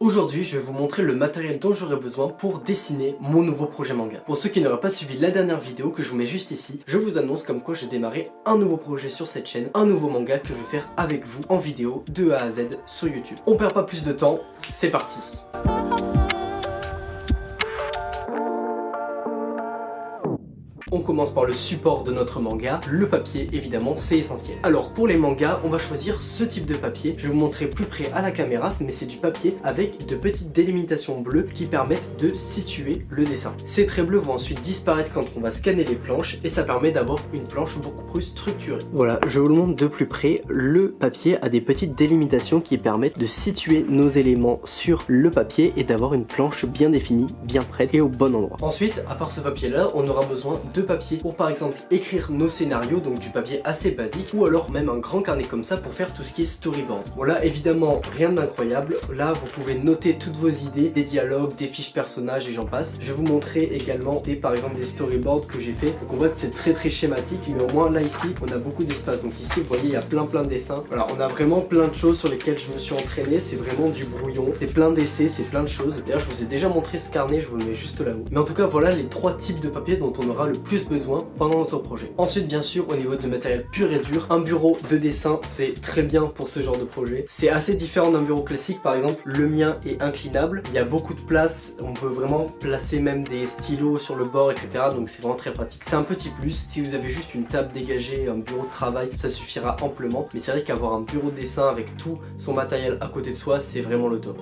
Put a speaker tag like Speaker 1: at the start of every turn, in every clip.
Speaker 1: Aujourd'hui, je vais vous montrer le matériel dont j'aurai besoin pour dessiner mon nouveau projet manga. Pour ceux qui n'auraient pas suivi la dernière vidéo que je vous mets juste ici, je vous annonce comme quoi je démarrais un nouveau projet sur cette chaîne, un nouveau manga que je vais faire avec vous en vidéo de A à Z sur YouTube. On perd pas plus de temps, c'est parti. On commence par le support de notre manga, le papier évidemment c'est essentiel. Alors pour les mangas, on va choisir ce type de papier, je vais vous montrer plus près à la caméra, mais c'est du papier avec de petites délimitations bleues qui permettent de situer le dessin. Ces traits bleus vont ensuite disparaître quand on va scanner les planches et ça permet d'avoir une planche beaucoup plus structurée. Voilà, je vous le montre de plus près, le papier a des petites délimitations qui permettent de situer nos éléments sur le papier et d'avoir une planche bien définie, bien prête et au bon endroit. Ensuite, à part ce papier là, on aura besoin de papier pour par exemple écrire nos scénarios, donc du papier assez basique, ou alors même un grand carnet comme ça pour faire tout ce qui est storyboard. Bon là évidemment rien d'incroyable, là vous pouvez noter toutes vos idées, des dialogues, des fiches personnages et j'en passe. Je vais vous montrer également par exemple des storyboards que j'ai fait, donc on voit que c'est très schématique, mais au moins là ici on a beaucoup d'espace, donc ici vous voyez il y a plein de dessins. Voilà, on a vraiment plein de choses sur lesquelles je me suis entraîné, c'est vraiment du brouillon, c'est plein d'essais, c'est plein de choses. D'ailleurs je vous ai déjà montré ce carnet, je vous le mets juste là-haut. Mais en tout cas voilà les trois types de papier dont on aura le plus besoin pendant notre projet. Ensuite bien sûr au niveau de matériel pur et dur, un bureau de dessin c'est très bien pour ce genre de projet. C'est assez différent d'un bureau classique, par exemple le mien est inclinable, il y a beaucoup de place, on peut vraiment placer même des stylos sur le bord etc, donc c'est vraiment très pratique. C'est un petit plus, si vous avez juste une table dégagée, un bureau de travail, ça suffira amplement, mais c'est vrai qu'avoir un bureau de dessin avec tout son matériel à côté de soi c'est vraiment le top.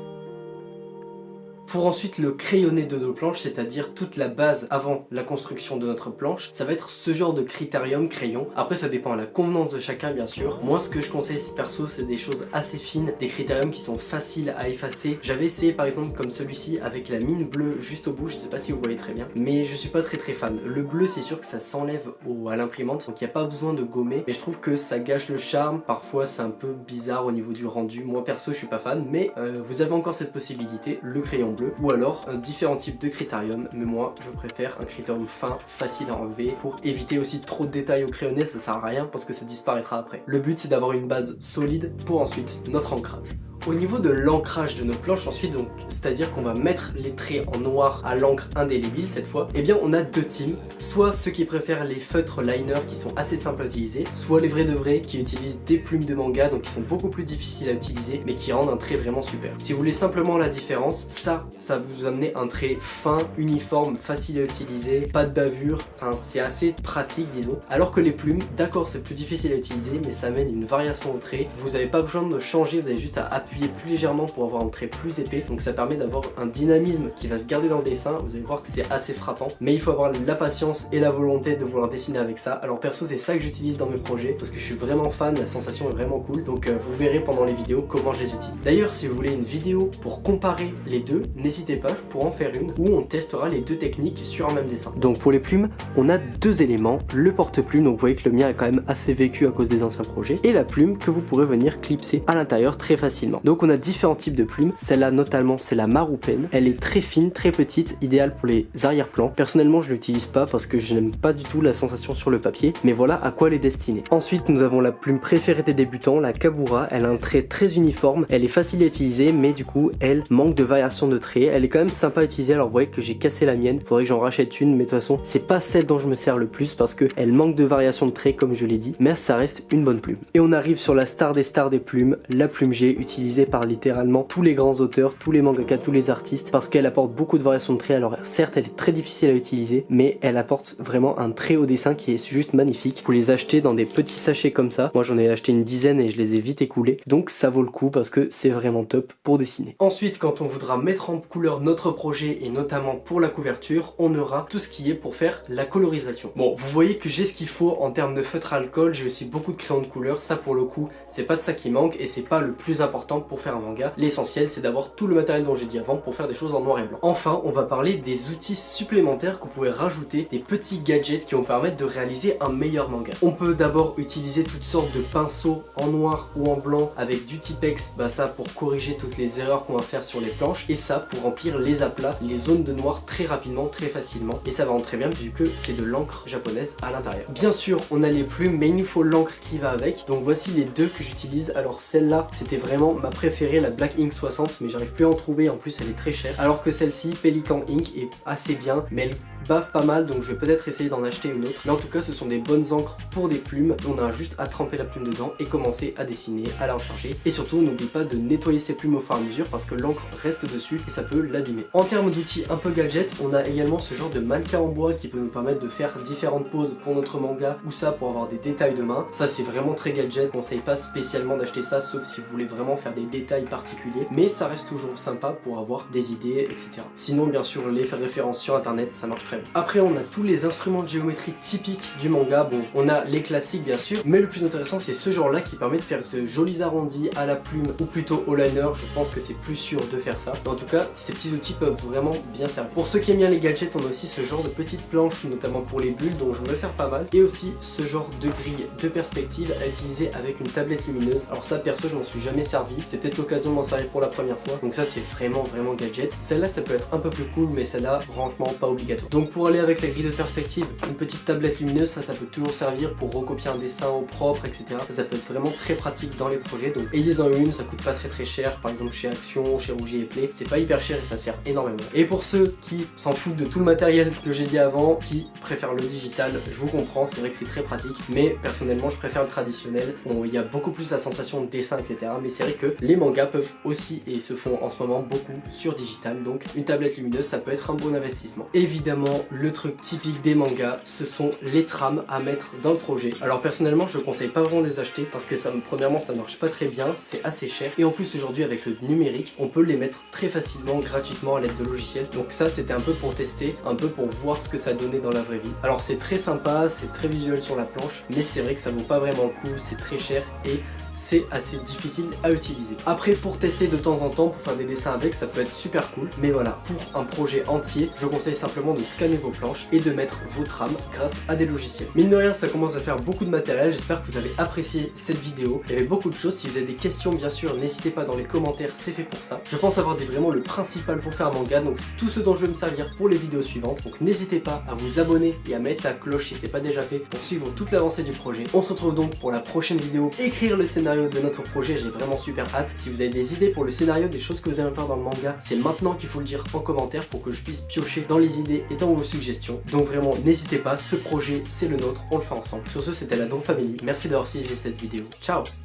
Speaker 1: Pour ensuite le crayonner de nos planches, c'est-à-dire toute la base avant la construction de notre planche, ça va être ce genre de critérium crayon. Après ça dépend à la convenance de chacun bien sûr. Moi ce que je conseille perso c'est des choses assez fines, des critériums qui sont faciles à effacer. J'avais essayé par exemple comme celui-ci avec la mine bleue juste au bout, je sais pas si vous voyez très bien, mais je suis pas très fan. Le bleu c'est sûr que ça s'enlève à l'imprimante, donc il n'y a pas besoin de gommer, mais je trouve que ça gâche le charme. Parfois c'est un peu bizarre au niveau du rendu, moi perso je suis pas fan, mais vous avez encore cette possibilité, le crayon bleu, ou alors différents types de critérium, mais moi je préfère un critérium fin, facile à enlever, pour éviter aussi trop de détails au crayonné, ça sert à rien parce que ça disparaîtra après. Le but c'est d'avoir une base solide pour ensuite notre ancrage. Au niveau de l'ancrage de nos planches ensuite, donc c'est-à-dire qu'on va mettre les traits en noir à l'encre indélébile cette fois, eh bien on a deux teams, soit ceux qui préfèrent les feutres liner qui sont assez simples à utiliser, soit les vrais de vrais qui utilisent des plumes de manga, donc qui sont beaucoup plus difficiles à utiliser mais qui rendent un trait vraiment super. Si vous voulez simplement la différence, ça va vous amener un trait fin, uniforme, facile à utiliser, pas de bavure, enfin c'est assez pratique disons. Alors que les plumes, d'accord c'est plus difficile à utiliser mais ça amène une variation au trait, vous n'avez pas besoin de changer, vous avez juste à appuyer plus légèrement pour avoir un trait plus épais, donc ça permet d'avoir un dynamisme qui va se garder dans le dessin. Vous allez voir que c'est assez frappant, mais il faut avoir la patience et la volonté de vouloir dessiner avec ça. Alors perso c'est ça que j'utilise dans mes projets parce que je suis vraiment fan, la sensation est vraiment cool, donc vous verrez pendant les vidéos comment je les utilise. D'ailleurs si vous voulez une vidéo pour comparer les deux, n'hésitez pas, je pourrais en faire une où on testera les deux techniques sur un même dessin. Donc pour les plumes, on a deux éléments, le porte-plume, donc vous voyez que le mien est quand même assez vécu à cause des anciens projets, et la plume que vous pourrez venir clipser à l'intérieur très facilement. Donc on a différents types de plumes, celle-là notamment c'est la maroupen, elle est très fine, très petite, idéale pour les arrière-plans. Personnellement je l'utilise pas parce que je n'aime pas du tout la sensation sur le papier, mais voilà à quoi elle est destinée. Ensuite nous avons la plume préférée des débutants, la Kabura, elle a un trait très uniforme, elle est facile à utiliser mais du coup elle manque de variation de trait, elle est quand même sympa à utiliser. Alors vous voyez que j'ai cassé la mienne, faudrait que j'en rachète une, mais de toute façon c'est pas celle dont je me sers le plus parce que elle manque de variation de trait comme je l'ai dit, mais ça reste une bonne plume. Et on arrive sur la star des stars des plumes, la plume G, utilisée par littéralement tous les grands auteurs, tous les mangaka, tous les artistes, parce qu'elle apporte beaucoup de variations de traits. Alors certes elle est très difficile à utiliser, mais elle apporte vraiment un trait au dessin qui est juste magnifique. Vous les achetez dans des petits sachets comme ça, moi j'en ai acheté une dizaine et je les ai vite écoulés, donc ça vaut le coup parce que c'est vraiment top pour dessiner. Ensuite quand on voudra mettre en couleur notre projet et notamment pour la couverture, on aura tout ce qui est pour faire la colorisation. Bon vous voyez que j'ai ce qu'il faut en termes de feutre à alcool, j'ai aussi beaucoup de crayons de couleur, ça pour le coup c'est pas de ça qui manque et c'est pas le plus important pour faire un manga. L'essentiel c'est d'avoir tout le matériel dont j'ai dit avant pour faire des choses en noir et blanc. Enfin on va parler des outils supplémentaires que vous pouvez rajouter, des petits gadgets qui vont permettre de réaliser un meilleur manga. On peut d'abord utiliser toutes sortes de pinceaux en noir ou en blanc avec du Tipex, ça pour corriger toutes les erreurs qu'on va faire sur les planches, et ça pour remplir les aplats, les zones de noir très rapidement, très facilement, et ça va rendre très bien vu que c'est de l'encre japonaise à l'intérieur. Bien sûr on a les plumes mais il nous faut l'encre qui va avec, donc voici les deux que j'utilise. Alors celle-là c'était vraiment ma préférée, la Black Ink 60, mais j'arrive plus à en trouver, en plus elle est très chère. Alors que celle-ci, Pelican Ink, est assez bien, mais elle bave pas mal, donc je vais peut-être essayer d'en acheter une autre. Mais en tout cas, ce sont des bonnes encres pour des plumes. On a juste à tremper la plume dedans et commencer à dessiner, à la recharger. Et surtout, n'oublie pas de nettoyer ses plumes au fur et à mesure parce que l'encre reste dessus et ça peut l'abîmer. En termes d'outils un peu gadget, on a également ce genre de mannequin en bois qui peut nous permettre de faire différentes poses pour notre manga ou ça pour avoir des détails de main. Ça, c'est vraiment très gadget. Je conseille pas spécialement d'acheter ça sauf si vous voulez vraiment faire des détails particuliers, mais ça reste toujours sympa pour avoir des idées, etc. Sinon, bien sûr, les références sur internet, ça marche très bien. Après, on a tous les instruments de géométrie typiques du manga. Bon, on a les classiques bien sûr, mais le plus intéressant c'est ce genre là qui permet de faire ce jolis arrondis à la plume ou plutôt au liner. Je pense que c'est plus sûr de faire ça, mais en tout cas ces petits outils peuvent vraiment bien servir. Pour ceux qui aiment bien les gadgets, on a aussi ce genre de petites planches, notamment pour les bulles, dont je me sers pas mal, et aussi ce genre de grille de perspective à utiliser avec une tablette lumineuse. Alors ça, perso, je m'en suis jamais servi, c'est peut-être l'occasion d'en servir pour la première fois, donc ça c'est vraiment gadget. Celle-là ça peut être un peu plus cool, mais celle-là franchement pas obligatoire. Donc pour aller avec les grilles de perspective, une petite tablette lumineuse, ça peut toujours servir pour recopier un dessin au propre, etc. Ça peut être vraiment très pratique dans les projets, donc ayez-en une, ça coûte pas très cher, par exemple chez Action, chez Rougier et Play, c'est pas hyper cher et ça sert énormément. Et pour ceux qui s'en foutent de tout le matériel que j'ai dit avant, qui préfèrent le digital, je vous comprends, c'est vrai que c'est très pratique, mais personnellement je préfère le traditionnel. Bon, il y a beaucoup plus la sensation de dessin, etc. Mais c'est vrai que les mangas peuvent aussi, et se font en ce moment beaucoup sur digital, donc une tablette lumineuse ça peut être un bon investissement. Évidemment, le truc typique des mangas, ce sont les trames à mettre dans le projet. Alors personnellement je ne conseille pas vraiment de les acheter parce que premièrement ça ne marche pas très bien, c'est assez cher et en plus aujourd'hui avec le numérique on peut les mettre très facilement gratuitement à l'aide de logiciels. Donc ça c'était un peu pour tester, un peu pour voir ce que ça donnait dans la vraie vie. Alors c'est très sympa, c'est très visuel sur la planche, mais c'est vrai que ça vaut pas vraiment le coup, c'est très cher et c'est assez difficile à utiliser. Après pour tester de temps en temps, pour faire des dessins avec, ça peut être super cool, mais voilà, pour un projet entier, je conseille simplement de scanner vos planches et de mettre vos trames grâce à des logiciels. Mine de rien, ça commence à faire beaucoup de matériel, j'espère que vous avez apprécié cette vidéo. Il y avait beaucoup de choses, si vous avez des questions bien sûr, n'hésitez pas dans les commentaires, c'est fait pour ça. Je pense avoir dit vraiment le principal pour faire un manga, donc c'est tout ce dont je vais me servir pour les vidéos suivantes. Donc n'hésitez pas à vous abonner et à mettre la cloche si c'est pas déjà fait pour suivre toute l'avancée du projet. On se retrouve donc pour la prochaine vidéo, écrire le scénario de notre projet, j'ai vraiment super hâte. Si vous avez des idées pour le scénario, des choses que vous aimez faire dans le manga, c'est maintenant qu'il faut le dire en commentaire pour que je puisse piocher dans les idées et dans vos suggestions. Donc vraiment n'hésitez pas, ce projet c'est le nôtre, on le fait ensemble. Sur ce, c'était la Don Family, merci d'avoir suivi cette vidéo, ciao.